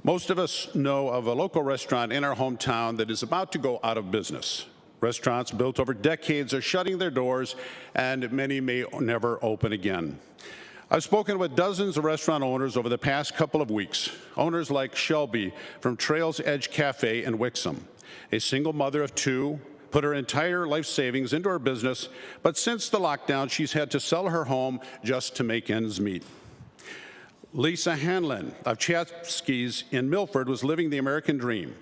Most of us know of a local restaurant in our hometown that is about to go out of business. Restaurants built over decades are shutting their doors, and many may never open again. I've spoken with dozens of restaurant owners over the past couple of weeks. Owners like Shelby from Trails Edge Cafe in Wixom, a single mother of two, put her entire life savings into her business, but since the lockdown, she's had to sell her home just to make ends meet. Lisa Hanlon of Chapsky's in Milford was living the American dream,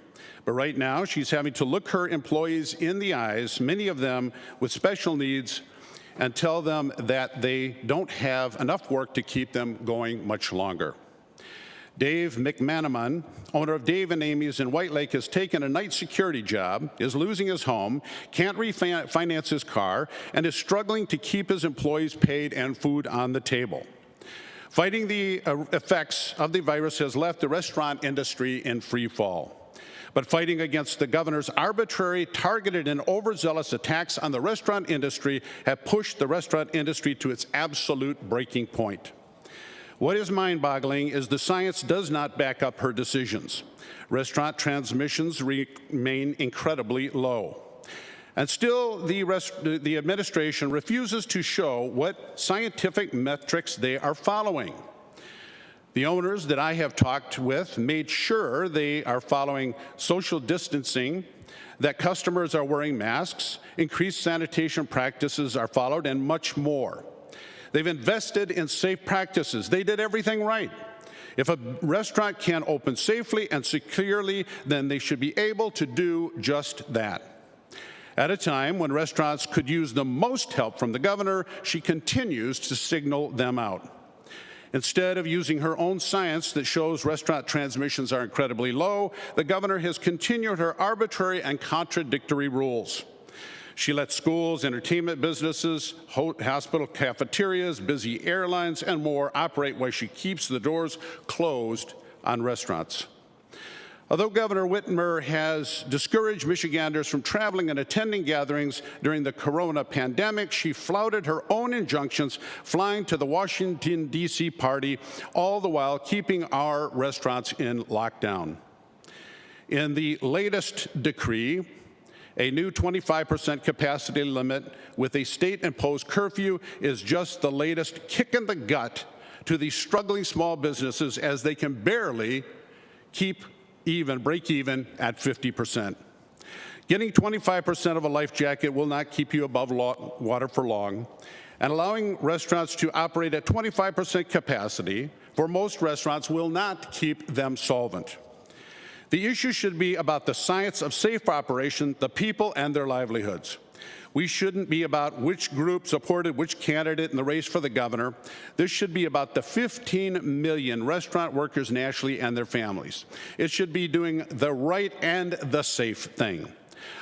but right now she's having to look her employees in the eyes, many of them with special needs, and tell them that they don't have enough work to keep them going much longer. Dave McManaman, owner of Dave and Amy's in White Lake, has taken a night security job, is losing his home, can't refinance his car, and is struggling to keep his employees paid and food on the table. Fighting the effects of the virus has left the restaurant industry in free fall. But fighting against the governor's arbitrary, targeted, and overzealous attacks on the restaurant industry have pushed the restaurant industry to its absolute breaking point. What is mind-boggling is the science does not back up her decisions. Restaurant transmissions remain incredibly low. And still, the administration refuses to show what scientific metrics they are following. The owners that I have talked with made sure they are following social distancing, that customers are wearing masks, increased sanitation practices are followed, and much more. They've invested in safe practices. They did everything right. If a restaurant can open safely and securely, then they should be able to do just that. At a time when restaurants could use the most help from the governor, she continues to signal them out. Instead of using her own science that shows restaurant transmissions are incredibly low, the governor has continued her arbitrary and contradictory rules. She lets schools, entertainment businesses, hospital cafeterias, busy airlines, and more operate while she keeps the doors closed on restaurants. Although Governor Whitmer has discouraged Michiganders from traveling and attending gatherings during the corona pandemic, she flouted her own injunctions, flying to the Washington, D.C. party, all the while keeping our restaurants in lockdown. In the latest decree, a new 25% capacity limit with a state-imposed curfew is just the latest kick in the gut to these struggling small businesses as they can barely break even at 50%. Getting 25% of a life jacket will not keep you above water for long, and allowing restaurants to operate at 25% capacity for most restaurants will not keep them solvent. The issue should be about the science of safe operation, the people and their livelihoods. We shouldn't be about which group supported which candidate in the race for the governor. This should be about the 15 million restaurant workers nationally and their families. It should be doing the right and the safe thing.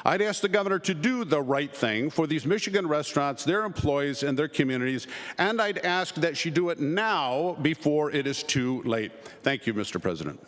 I'd ask the governor to do the right thing for these Michigan restaurants, their employees, and their communities, and I'd ask that she do it now before it is too late. Thank you, Mr. President.